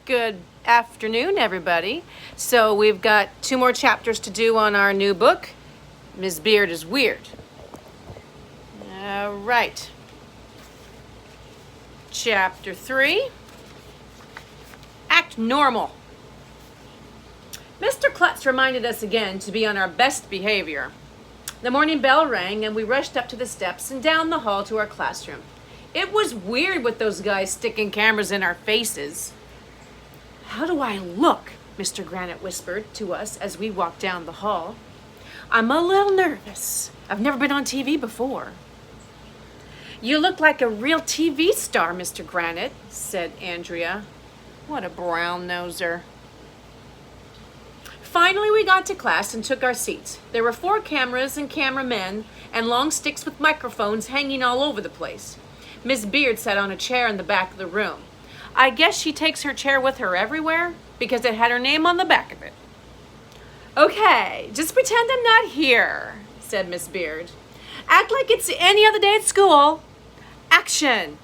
Good afternoon, everybody. So we've got 2 more chapters to do on our new book, Ms. Beard is Weird. All right. Chapter 3, Act Normal. Mr. Klutz reminded us again to be on our best behavior. The morning bell rang and we rushed up to the steps and down the hall to our classroom. It was weird with those guys sticking cameras in our faces. "How do I look?" Mr. Granite whispered to us as we walked down the hall. "I'm a little nervous. I've never been on TV before." "You look like a real TV star, Mr. Granite," said Andrea. What a brown-noser. Finally, we got to class and took our seats. There were 4 cameras and cameramen and long sticks with microphones hanging all over the place. Miss Beard sat on a chair in the back of the room. I guess she takes her chair with her everywhere because it had her name on the back of it. "Okay, just pretend I'm not here," said Miss Beard. "Act like it's any other day at school. Action."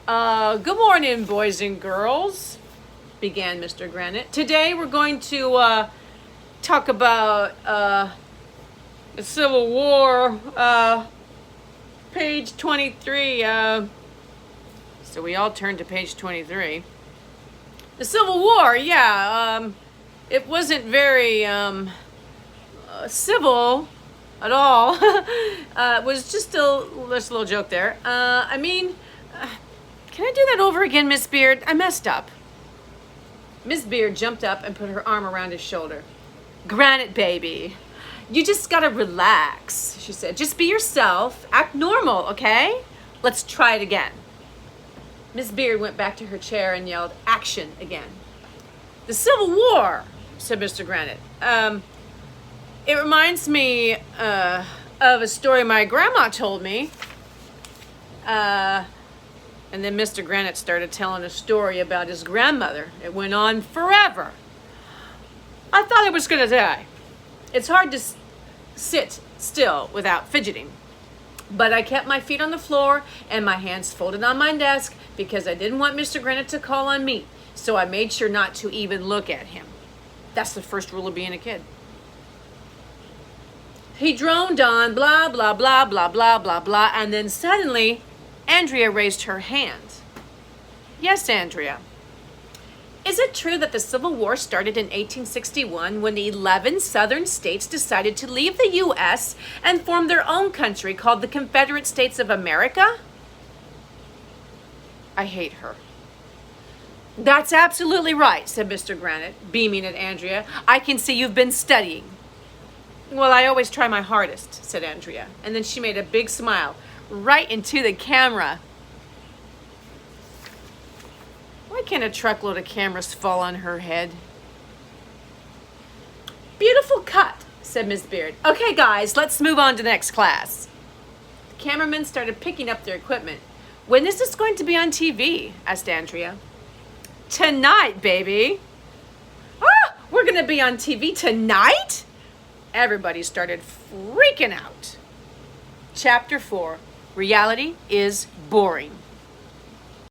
Good morning, boys and girls," began Mr. Granite. "Today we're going to talk about the Civil War, page 23. So we all turned to page 23. The Civil War, yeah, it wasn't very civil at all. It was just a little joke there. Can I do that over again, Miss Beard? I messed up." Miss Beard jumped up and put her arm around his shoulder. "Granite, baby, you just gotta relax," she said. "Just be yourself. Act normal, okay? Let's try it again." Miss Beard went back to her chair and yelled, "Action," again. "The Civil War," said Mr. Granite. It reminds me of a story my grandma told me." And then Mr. Granite started telling a story about his grandmother. It went on forever. I thought I was going to die. It's hard to sit still without fidgeting. But I kept my feet on the floor and my hands folded on my desk because I didn't want Mr. Granite to call on me. So I made sure not to even look at him. That's the first rule of being a kid. He droned on, blah, blah, blah, blah, blah, blah, blah, and then suddenly Andrea raised her hand. "Yes, Andrea. Is it true that the Civil War started in 1861 when 11 southern states decided to leave the U.S. and form their own country called the Confederate States of America?" I hate her. "That's absolutely right," said Mr. Granite, beaming at Andrea. "I can see you've been studying." "Well, I always try my hardest," said Andrea. And then she made a big smile right into the camera. Why can't a truckload of cameras fall on her head? "Beautiful cut," said Miss Beard. "Okay, guys, let's move on to the next class." The cameramen started picking up their equipment. "When is this going to be on TV?" asked Andrea. "Tonight, baby." "Ah, we're going to be on TV tonight?" Everybody started freaking out. Chapter 4, Reality is Boring.